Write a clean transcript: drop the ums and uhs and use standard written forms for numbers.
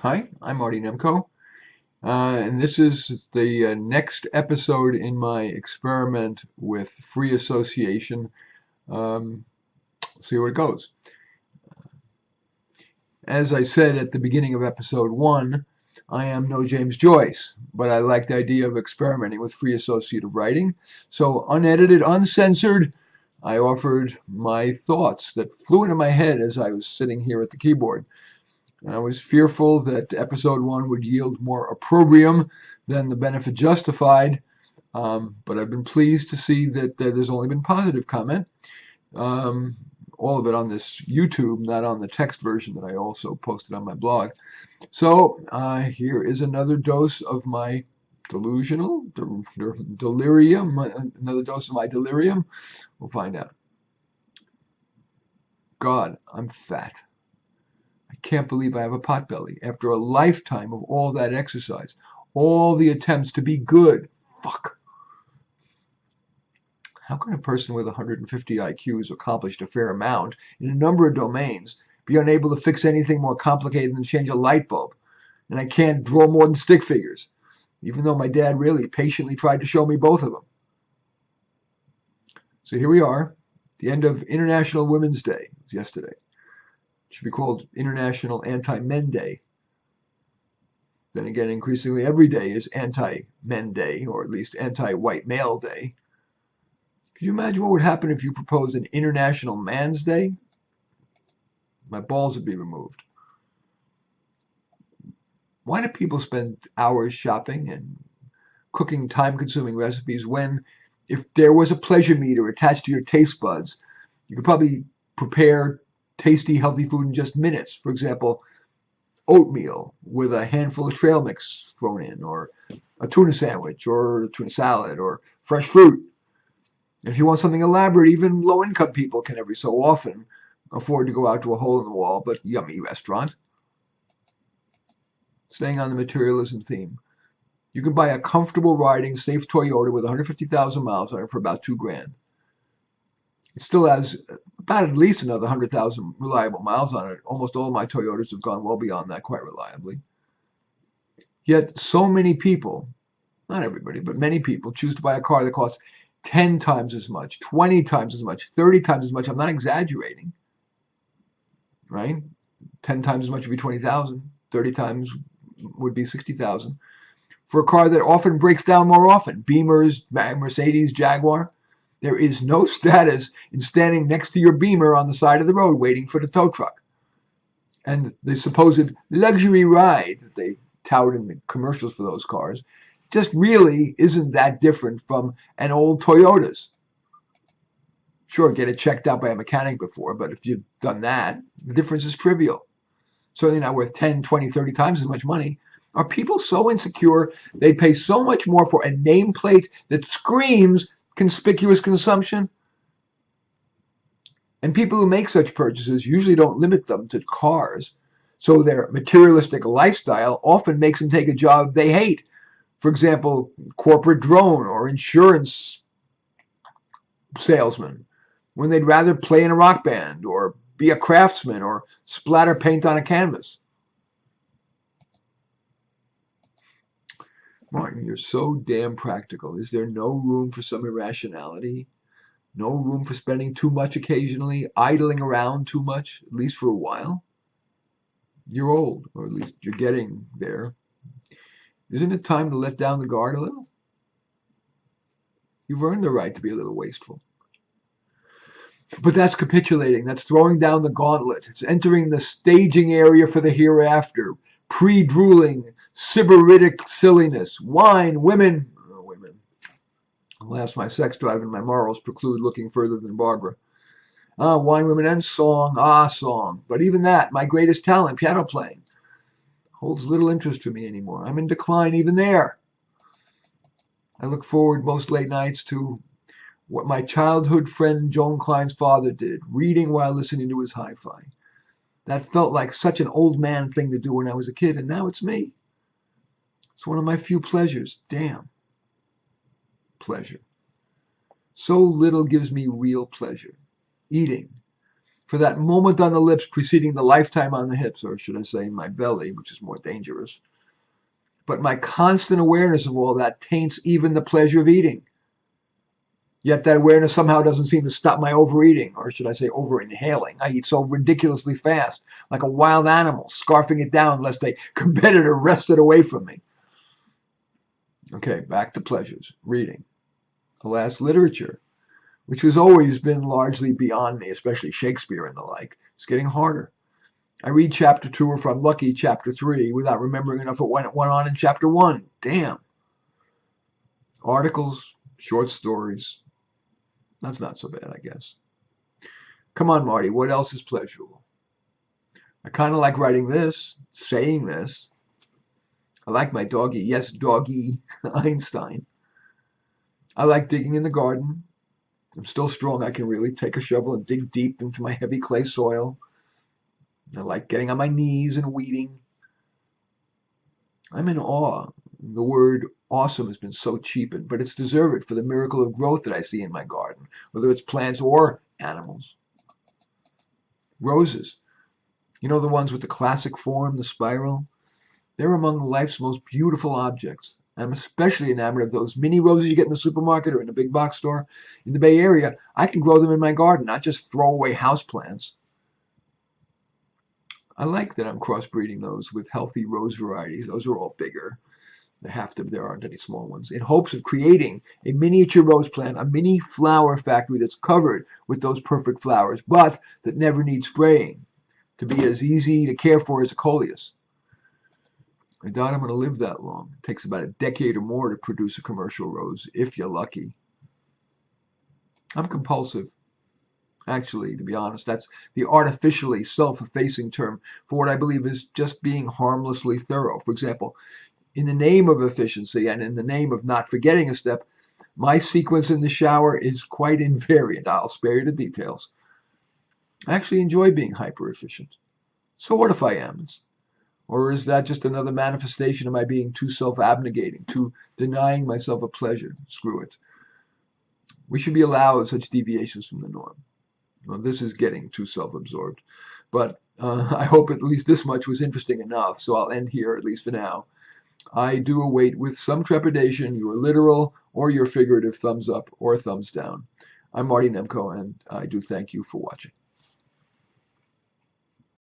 Hi, I'm Marty Nemko, and this is the next episode in my experiment with free association. Um, see where it goes. As I said at the beginning of episode one, I am no James Joyce, but I like the idea of experimenting with free associative writing. So, unedited, uncensored, I offered my thoughts that flew into my head as I was sitting here at the keyboard. I was fearful that episode one would yield more opprobrium than the benefit justified, but I've been pleased to see that there's only been positive comment. Um, all of it on this YouTube, not on the text version that I also posted on my blog. So here is another dose of my delirium, another dose of my delirium. We'll find out. God, I'm fat. I can't believe I have a pot belly after a lifetime of all that exercise, all the attempts to be good. Fuck. How can a person with 150 IQ who's accomplished a fair amount in a number of domains be unable to fix anything more complicated than change a light bulb? And I can't draw more than stick figures, even though my dad really patiently tried to show me both of them. So here we are, the end of International Women's Day. It was yesterday. It should be called International Anti-Men Day. Then again, increasingly every day is Anti-Men Day, or at least Anti-White Male Day. Could you imagine what would happen if you proposed an International Man's Day? My balls would be removed. Why do people spend hours shopping and cooking time-consuming recipes when, if there was a pleasure meter attached to your taste buds, you could probably prepare tasty, healthy food in just minutes? For example, oatmeal with a handful of trail mix thrown in, or a tuna sandwich, or a tuna salad, or fresh fruit. And if you want something elaborate, even low-income people can every so often afford to go out to a hole-in-the-wall but yummy restaurant. Staying on the materialism theme, you can buy a comfortable riding, safe Toyota with 150,000 miles on it for about $2,000. It still has about at least another 100,000 reliable miles on it. Almost all my Toyotas have gone well beyond that quite reliably. Yet so many people, not everybody, but many people choose to buy a car that costs 10 times as much, 20 times as much, 30 times as much. I'm not exaggerating, right? 10 times as much would be 20,000, 30 times would be 60,000. For a car that often breaks down more often, Beamers, Mercedes, Jaguar. There is no status in standing next to your Beamer on the side of the road waiting for the tow truck. And the supposed luxury ride that they tout in the commercials for those cars just really isn't that different from an old Toyota's. Sure, get it checked out by a mechanic before, but if you've done that, the difference is trivial. Certainly not worth 10, 20, 30 times as much money. Are people so insecure they'd pay so much more for a nameplate that screams conspicuous consumption? And people who make such purchases usually don't limit them to cars, so their materialistic lifestyle often makes them take a job they hate. For example, corporate drone or insurance salesman, when they'd rather play in a rock band or be a craftsman or splatter paint on a canvas. Martin, you're so damn practical. Is there no room for some irrationality? No room for spending too much occasionally, idling around too much, at least for a while? You're old, or at least you're getting there. Isn't it time to let down the guard a little? You've earned the right to be a little wasteful. But that's capitulating. That's throwing down the gauntlet. It's entering the staging area for the hereafter. Pre-drooling, sybaritic silliness. Wine, women. Oh, women. Alas, my sex drive and my morals preclude looking further than Barbara. Wine, women, and song. Song. But even that, my greatest talent, piano playing, holds little interest for me anymore. I'm in decline even there. I look forward most late nights to what my childhood friend Joan Klein's father did, reading while listening to his hi-fi. That felt like such an old man thing to do when I was a kid, and now it's me. It's one of my few pleasures. Damn. Pleasure. So little gives me real pleasure. Eating. for that moment on the lips preceding the lifetime on the hips, or should I say my belly, which is more dangerous. But my constant awareness of all that taints even the pleasure of eating. Yet that awareness somehow doesn't seem to stop my overeating, or should I say over-inhaling. I eat so ridiculously fast, like a wild animal, scarfing it down lest a competitor wrest it away from me. Okay, back to pleasures. Reading. Alas, literature, which has always been largely beyond me, especially Shakespeare and the like, is getting harder. I read chapter 2, or if I'm lucky, chapter 3, without remembering enough of what went on in chapter 1. Damn. Articles, short stories. That's not so bad, I guess. Come on, Marty, what else is pleasurable? I kind of like writing this, saying this. I like my doggy, yes, doggy, Einstein. I like digging in the garden. I'm still strong. I can really take a shovel and dig deep into my heavy clay soil. I like getting on my knees and weeding. I'm in awe. The word awesome has been so cheapened, but it's deserved for the miracle of growth that I see in my garden, whether it's plants or animals. Roses. You know, the ones with the classic form, the spiral? They're among life's most beautiful objects. I'm especially enamored of those mini roses you get in the supermarket or in a big box store. In the Bay Area, I can grow them in my garden, not just throw away houseplants. I like that I'm crossbreeding those with healthy rose varieties. Those are all bigger. There aren't any small ones. In hopes of creating a miniature rose plant, a mini flower factory that's covered with those perfect flowers, but that never needs spraying, to be as easy to care for as a coleus. I doubt I'm going to live that long. It takes about a decade or more to produce a commercial rose, if you're lucky. I'm compulsive. Actually, to be honest, that's the artificially self-effacing term for what I believe is just being harmlessly thorough. For example, in the name of efficiency and in the name of not forgetting a step, my sequence in the shower is quite invariant. I'll spare you the details. I actually enjoy being hyper-efficient. So what if I am? Or is that just another manifestation of my being too self-abnegating, too denying myself a pleasure? Screw it. We should be allowed such deviations from the norm. Well, this is getting too self-absorbed. But I hope at least this much was interesting enough, so I'll end here, at least for now. I do await with some trepidation your literal or your figurative thumbs up or thumbs down. I'm Marty Nemko, and I do thank you for watching.